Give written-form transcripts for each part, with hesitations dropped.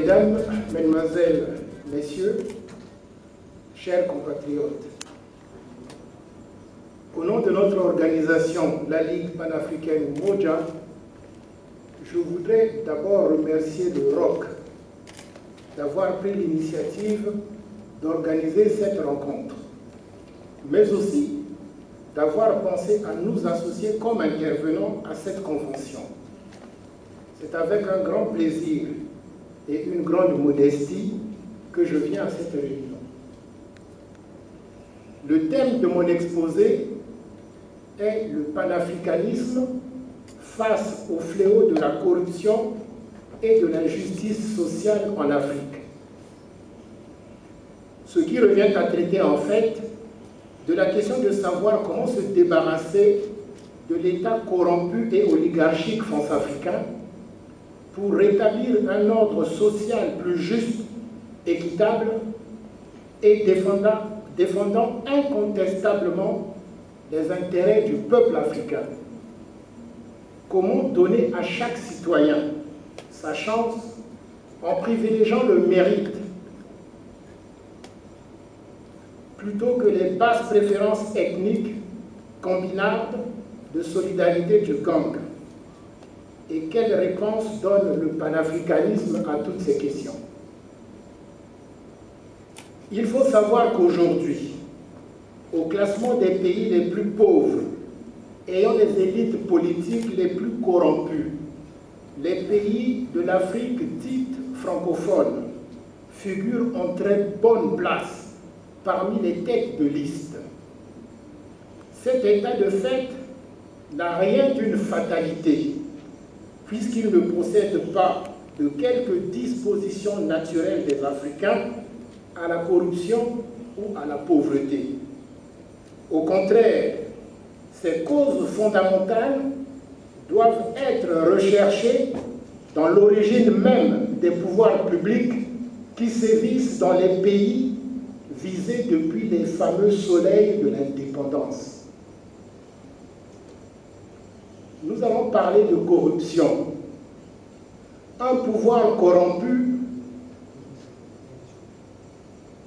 Mesdames, Mesdemoiselles, Messieurs, chers compatriotes, au nom de notre organisation, la Ligue panafricaine Umoja, je voudrais d'abord remercier le ROC d'avoir pris l'initiative d'organiser cette rencontre, mais aussi d'avoir pensé à nous associer comme intervenants à cette convention. C'est avec un grand plaisir et une grande modestie que je viens à cette réunion. Le thème de mon exposé est le panafricanisme face au fléau de la corruption et de l'injustice sociale en Afrique. Ce qui revient à traiter en fait de la question de savoir comment se débarrasser de l'État corrompu et oligarchique france-africain pour rétablir un ordre social plus juste, équitable et défendant incontestablement les intérêts du peuple africain. Comment donner à chaque citoyen sa chance en privilégiant le mérite plutôt que les basses préférences ethniques combinardes de solidarité du gang? Et quelle réponse donne le panafricanisme à toutes ces questions? Il faut savoir qu'aujourd'hui, au classement des pays les plus pauvres, ayant les élites politiques les plus corrompues, les pays de l'Afrique dite francophone figurent en très bonne place parmi les têtes de liste. Cet état de fait n'a rien d'une fatalité, puisqu'il ne possède pas de quelques dispositions naturelles des Africains à la corruption ou à la pauvreté. Au contraire, ces causes fondamentales doivent être recherchées dans l'origine même des pouvoirs publics qui sévissent dans les pays visés depuis les fameux soleils de l'indépendance. Nous allons parler de corruption. Un pouvoir corrompu,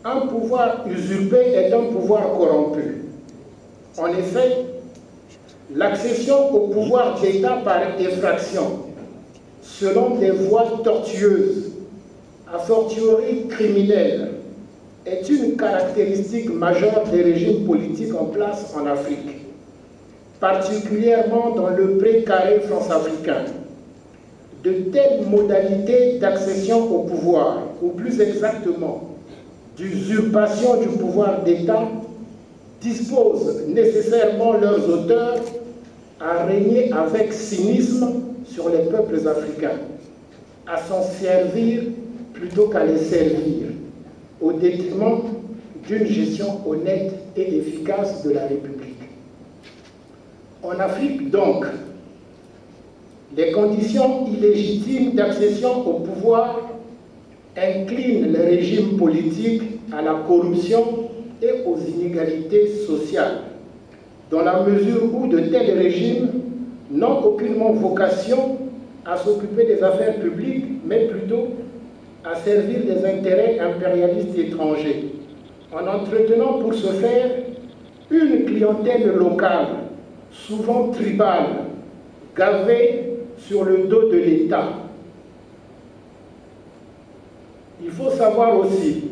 un pouvoir usurpé est un pouvoir corrompu. En effet, l'accession au pouvoir d'État par effraction, selon des voies tortueuses, a fortiori criminelles, est une caractéristique majeure des régimes politiques en place en Afrique, particulièrement dans le pré-carré france-africain. De telles modalités d'accession au pouvoir, ou plus exactement, d'usurpation du pouvoir d'État, disposent nécessairement leurs auteurs à régner avec cynisme sur les peuples africains, à s'en servir plutôt qu'à les servir, au détriment d'une gestion honnête et efficace de la République. En Afrique, donc, les conditions illégitimes d'accession au pouvoir inclinent les régimes politiques à la corruption et aux inégalités sociales, dans la mesure où de tels régimes n'ont aucunement vocation à s'occuper des affaires publiques, mais plutôt à servir des intérêts impérialistes étrangers, en entretenant pour ce faire une clientèle locale, souvent tribale, gavée sur le dos de l'État. Il faut savoir aussi,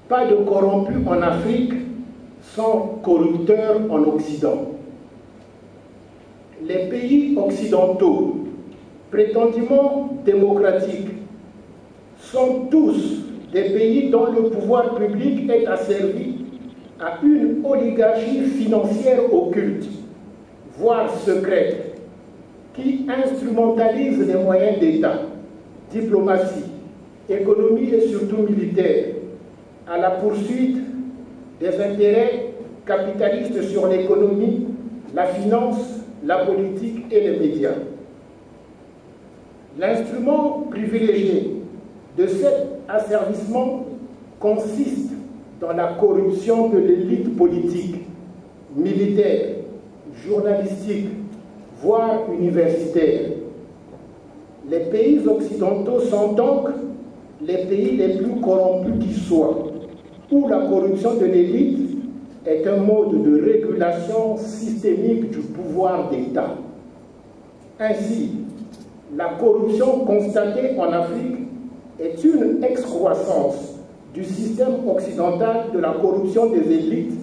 pas de corrompus en Afrique sans corrupteurs en Occident. Les pays occidentaux, prétendument démocratiques, sont tous des pays dont le pouvoir public est asservi à une oligarchie financière occulte, voire secrète, qui instrumentalise les moyens d'État, diplomatie, économie et surtout militaire, à la poursuite des intérêts capitalistes sur l'économie, la finance, la politique et les médias. L'instrument privilégié de cet asservissement consiste dans la corruption de l'élite politique, militaire, journalistique, voire universitaire. Les pays occidentaux sont donc les pays les plus corrompus qui soient, où la corruption de l'élite est un mode de régulation systémique du pouvoir d'État. Ainsi, la corruption constatée en Afrique est une excroissance du système occidental de la corruption des élites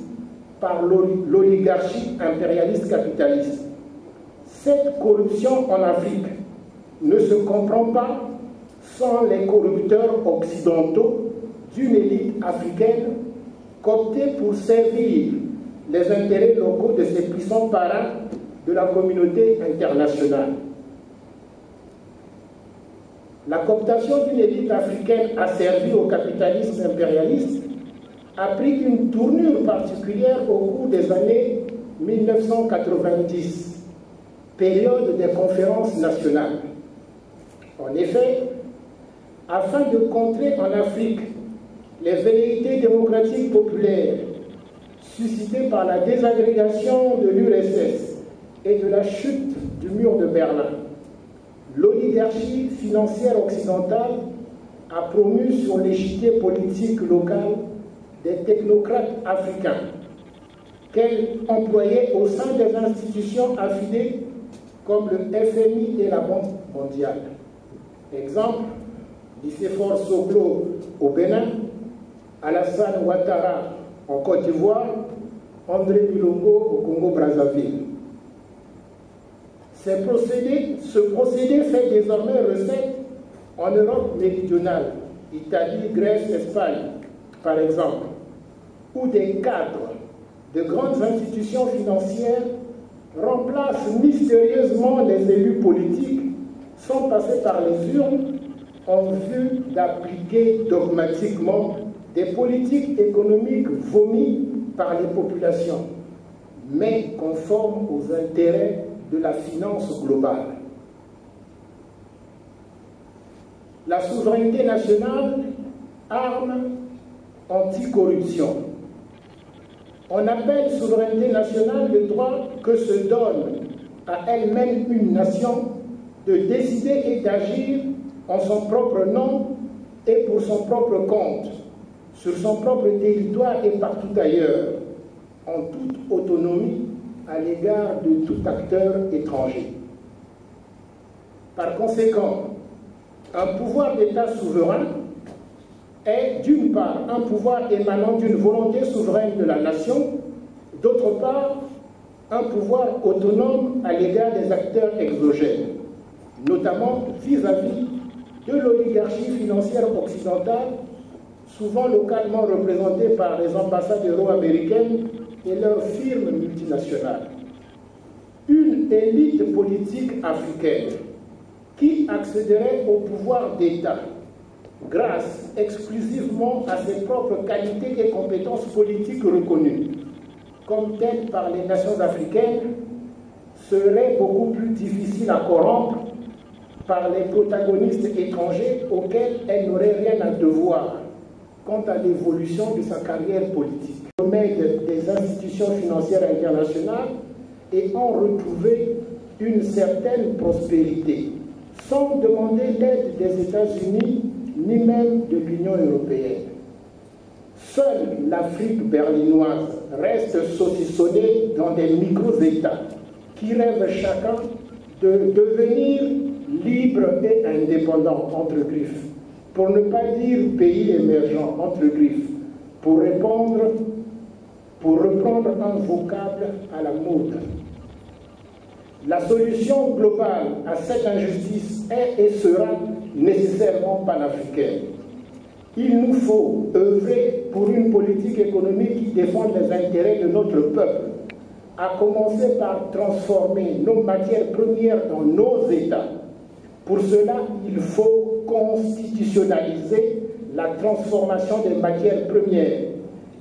par l'oligarchie impérialiste capitaliste. Cette corruption en Afrique ne se comprend pas sans les corrupteurs occidentaux d'une élite africaine cooptée pour servir les intérêts locaux de ces puissants parrains de la communauté internationale. La cooptation d'une élite africaine asservie au capitalisme impérialiste a pris une tournure particulière au cours des années 1990, période des conférences nationales. En effet, afin de contrer en Afrique les velléités démocratiques populaires suscitées par la désagrégation de l'URSS et de la chute du mur de Berlin, l'oligarchie financière occidentale a promu sur l'échiquier politique local des technocrates africains qu'elle employait au sein des institutions affiliées comme le FMI et la Banque mondiale. Exemple, Nicéphore Soglo au Bénin, Alassane Ouattara en Côte d'Ivoire, André Milongo au Congo-Brazzaville. Ce procédé fait désormais recette en Europe méridionale, Italie, Grèce, Espagne, par exemple, où des cadres de grandes institutions financières remplacent mystérieusement les élus politiques sans passer par les urnes en vue d'appliquer dogmatiquement des politiques économiques vomies par les populations, mais conformes aux intérêts de la finance globale. La souveraineté nationale, arme anticorruption. On appelle souveraineté nationale le droit que se donne à elle-même une nation de décider et d'agir en son propre nom et pour son propre compte, sur son propre territoire et partout ailleurs, en toute autonomie à l'égard de tout acteur étranger. Par conséquent, un pouvoir d'État souverain est d'une part un pouvoir émanant d'une volonté souveraine de la nation, d'autre part un pouvoir autonome à l'égard des acteurs exogènes, notamment vis-à-vis de l'oligarchie financière occidentale, souvent localement représentée par les ambassades euro-américaines et leurs firmes multinationales. Une élite politique africaine qui accéderait au pouvoir d'État grâce exclusivement à ses propres qualités et compétences politiques reconnues, comme telles par les nations africaines, serait beaucoup plus difficile à corrompre par les protagonistes étrangers auxquels elle n'aurait rien à devoir quant à l'évolution de sa carrière politique. Le remède des institutions financières internationales et en retrouver une certaine prospérité, sans demander l'aide des États-Unis ni même de l'Union européenne. Seule l'Afrique berlinoise reste saucissonnée dans des micro-États qui rêvent chacun de devenir libre et indépendant, entre griffes, pour ne pas dire pays émergent, entre griffes, pour reprendre un vocable à la mode. La solution globale à cette injustice est et sera nécessairement panafricaine. Il nous faut œuvrer pour une politique économique qui défende les intérêts de notre peuple, à commencer par transformer nos matières premières dans nos États. Pour cela, il faut constitutionnaliser la transformation des matières premières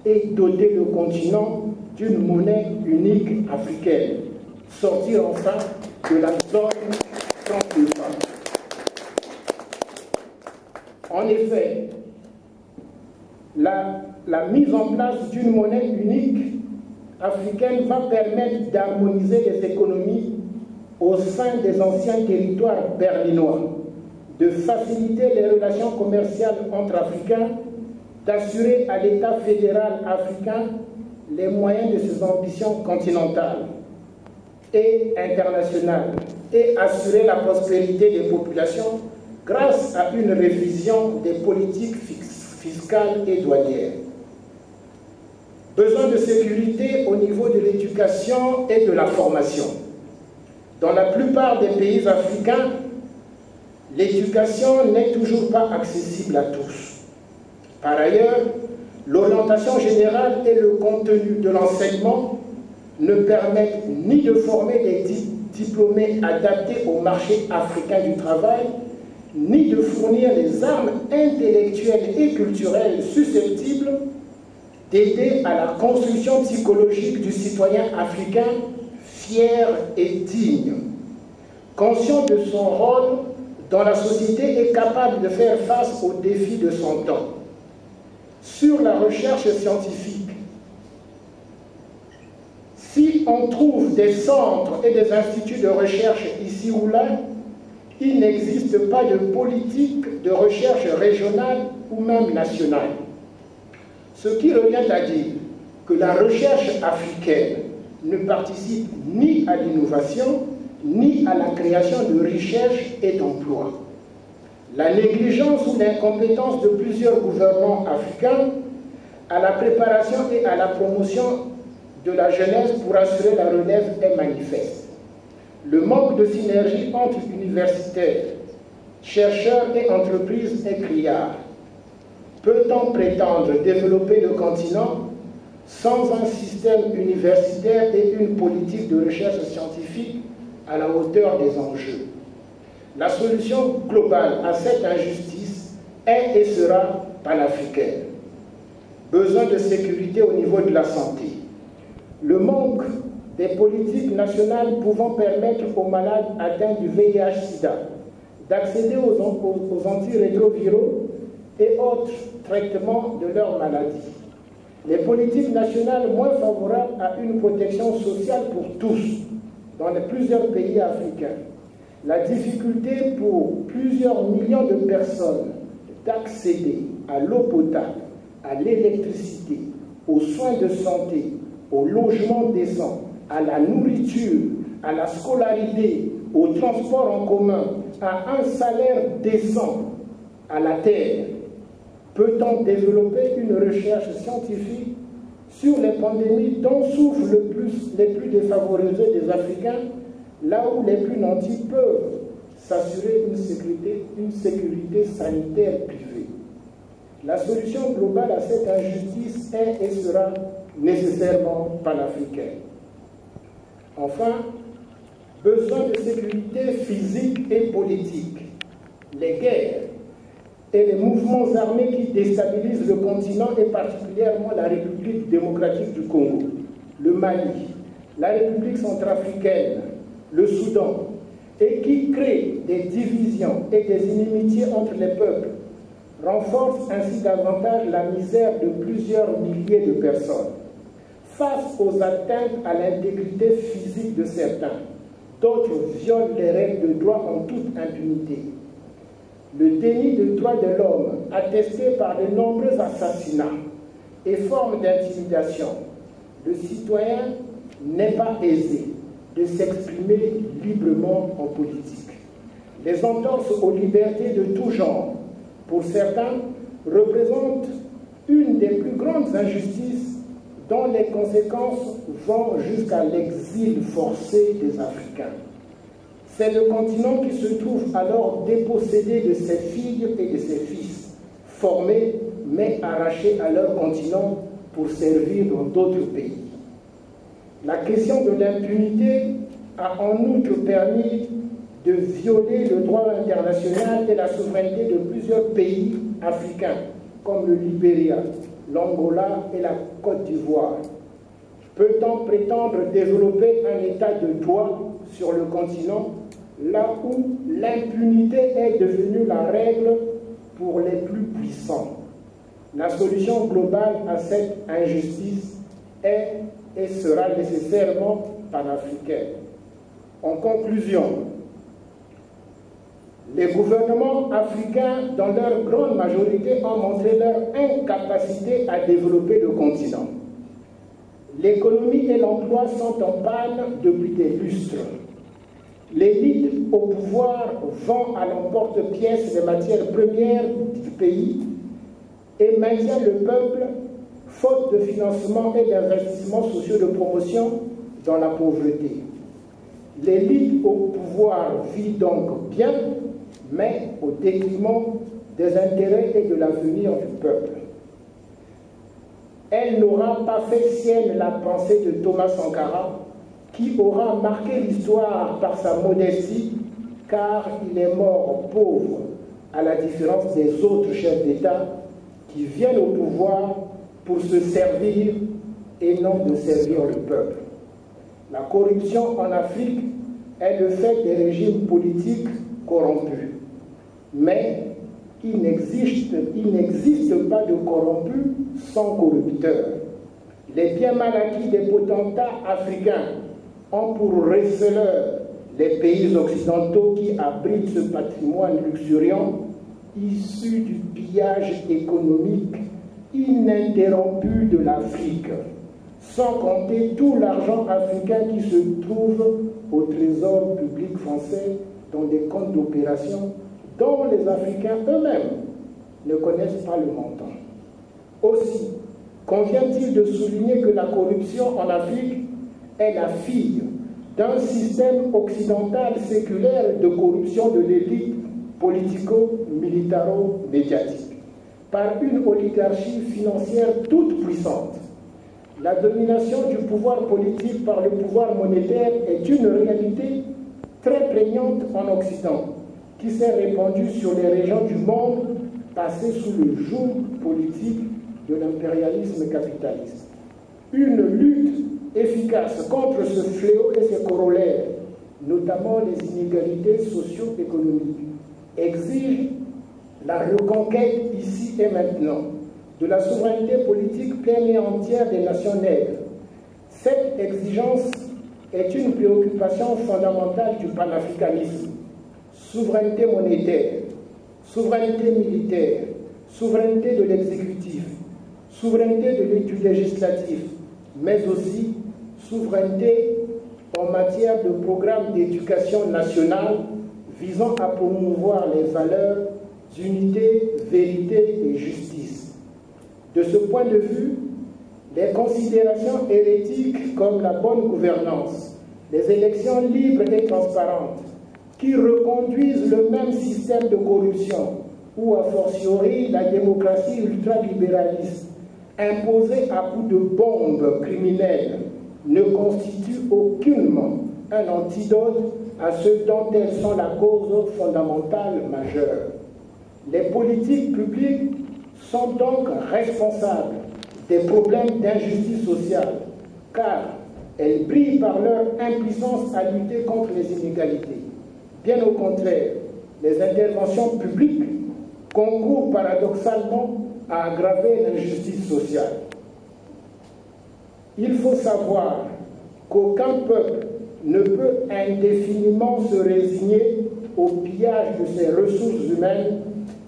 et doter le continent d'une monnaie unique africaine. Sortir enfin de la zone franc-CFA. En effet, la mise en place d'une monnaie unique africaine va permettre d'harmoniser les économies au sein des anciens territoires berlinois, de faciliter les relations commerciales entre Africains, d'assurer à l'État fédéral africain les moyens de ses ambitions continentales et internationales et assurer la prospérité des populations grâce à une révision des politiques fiscales et douanières. Besoin de sécurité au niveau de l'éducation et de la formation. Dans la plupart des pays africains, l'éducation n'est toujours pas accessible à tous. Par ailleurs, l'orientation générale et le contenu de l'enseignement ne permettent ni de former des diplômés adaptés au marché africain du travail, ni de fournir les armes intellectuelles et culturelles susceptibles d'aider à la construction psychologique du citoyen africain fier et digne, conscient de son rôle dans la société et capable de faire face aux défis de son temps. Sur la recherche scientifique, si on trouve des centres et des instituts de recherche ici ou là, il n'existe pas de politique de recherche régionale ou même nationale. Ce qui revient à dire que la recherche africaine ne participe ni à l'innovation, ni à la création de richesses et d'emplois. La négligence ou l'incompétence de plusieurs gouvernants africains à la préparation et à la promotion de la jeunesse pour assurer la relève est manifeste. Le manque de synergie entre universitaires, chercheurs et entreprises est criard. Peut-on prétendre développer le continent sans un système universitaire et une politique de recherche scientifique à la hauteur des enjeux? La solution globale à cette injustice est et sera panafricaine. Besoin de sécurité au niveau de la santé. Le manque des politiques nationales pouvant permettre aux malades atteints du VIH-Sida d'accéder aux antirétroviraux et autres traitements de leur maladie. Les politiques nationales moins favorables à une protection sociale pour tous dans plusieurs pays africains. La difficulté pour plusieurs millions de personnes d'accéder à l'eau potable, à l'électricité, aux soins de santé, au logement décent, à la nourriture, à la scolarité, au transport en commun, à un salaire décent, à la terre. Peut-on développer une recherche scientifique sur les pandémies dont souffrent les plus défavorisés des Africains, là où les plus nantis peuvent s'assurer une sécurité sanitaire privée? La solution globale à cette injustice est et sera nécessairement panafricaine. Enfin, besoin de sécurité physique et politique. Les guerres et les mouvements armés qui déstabilisent le continent et particulièrement la République démocratique du Congo, le Mali, la République centrafricaine, le Soudan, et qui créent des divisions et des inimitiés entre les peuples, renforcent ainsi davantage la misère de plusieurs milliers de personnes. Face aux atteintes à l'intégrité physique de certains, d'autres violent les règles de droit en toute impunité. Le déni de droits de l'homme, attesté par de nombreux assassinats et formes d'intimidation, le citoyen n'est pas aisé de s'exprimer librement en politique. Les entorses aux libertés de tout genre, pour certains, représentent une des plus grandes injustices dont les conséquences vont jusqu'à l'exil forcé des Africains. C'est le continent qui se trouve alors dépossédé de ses filles et de ses fils, formés mais arrachés à leur continent pour servir dans d'autres pays. La question de l'impunité a en outre permis de violer le droit international et la souveraineté de plusieurs pays africains, comme le Libéria, l'Angola et la Côte d'Ivoire. Peut-on prétendre développer un état de droit sur le continent, là où l'impunité est devenue la règle pour les plus puissants? La solution globale à cette injustice est et sera nécessairement panafricaine. En conclusion, Les gouvernements africains, dans leur grande majorité, ont montré leur incapacité à développer le continent. L'économie et l'emploi sont en panne depuis des lustres. L'élite au pouvoir vend à l'emporte-pièce les matières premières du pays et maintient le peuple, faute de financement et d'investissements sociaux de promotion, dans la pauvreté. L'élite au pouvoir vit donc bien, mais au détriment des intérêts et de l'avenir du peuple. Elle n'aura pas fait sienne la pensée de Thomas Sankara, qui aura marqué l'histoire par sa modestie, car il est mort pauvre, à la différence des autres chefs d'État qui viennent au pouvoir pour se servir et non de servir le peuple. La corruption en Afrique est le fait des régimes politiques corrompus. Mais il n'existe pas de corrompus sans corrupteurs. Les biens mal acquis des potentats africains ont pour receleurs les pays occidentaux qui abritent ce patrimoine luxuriant issu du pillage économique ininterrompu de l'Afrique, sans compter tout l'argent africain qui se trouve au trésor public français dans des comptes d'opération dont les Africains eux-mêmes ne connaissent pas le montant. Aussi, convient-il de souligner que la corruption en Afrique est la fille d'un système occidental séculaire de corruption de l'élite politico-militaro-médiatique, par une oligarchie financière toute puissante. La domination du pouvoir politique par le pouvoir monétaire est une réalité très prégnante en Occident, qui s'est répandue sur les régions du monde passées sous le joug politique de l'impérialisme capitaliste. Une lutte efficace contre ce fléau et ses corollaires, notamment les inégalités socio-économiques, exige la reconquête ici et maintenant de la souveraineté politique pleine et entière des nations nègres. Cette exigence est une préoccupation fondamentale du panafricanisme. Souveraineté monétaire, souveraineté militaire, souveraineté de l'exécutif, souveraineté du législatif, mais aussi souveraineté en matière de programmes d'éducation nationale visant à promouvoir les valeurs d'unité, vérité et justice. De ce point de vue, les considérations hérétiques comme la bonne gouvernance, les élections libres et transparentes, qui reconduisent le même système de corruption, ou a fortiori la démocratie ultralibéraliste, imposée à coups de bombes criminelles, ne constituent aucunement un antidote à ce dont elles sont la cause fondamentale majeure. Les politiques publiques sont donc responsables des problèmes d'injustice sociale, car elles brillent par leur impuissance à lutter contre les inégalités. Bien au contraire, les interventions publiques concourent paradoxalement à aggraver l'injustice sociale. Il faut savoir qu'aucun peuple ne peut indéfiniment se résigner au pillage de ses ressources humaines,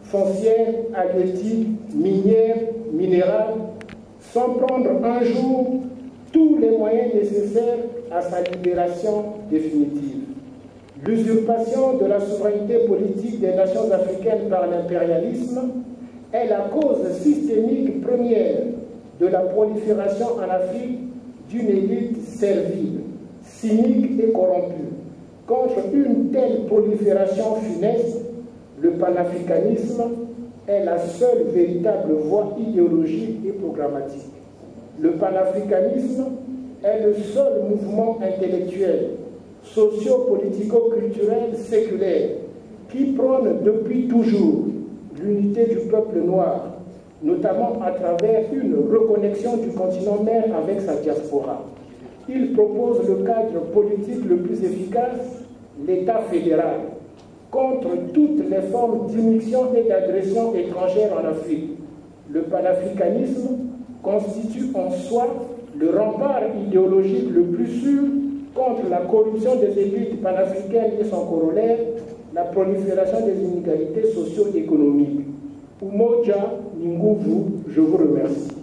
foncières, halieutiques, minières, minérales, sans prendre un jour tous les moyens nécessaires à sa libération définitive. L'usurpation de la souveraineté politique des nations africaines par l'impérialisme est la cause systémique première de la prolifération en Afrique d'une élite servile, cynique et corrompue. Contre une telle prolifération funeste, le panafricanisme est la seule véritable voie idéologique et programmatique. Le panafricanisme est le seul mouvement intellectuel, socio-politico-culturel séculaire qui prône depuis toujours l'unité du peuple noir, notamment à travers une reconnexion du continent mère avec sa diaspora. Il propose le cadre politique le plus efficace, l'État fédéral, contre toutes les formes d'immixtion et d'agression étrangère en Afrique. Le panafricanisme constitue en soi le rempart idéologique le plus sûr contre la corruption des élites panafricaines et son corollaire, la prolifération des inégalités socio-économiques. Umoja ni nguvu, je vous remercie.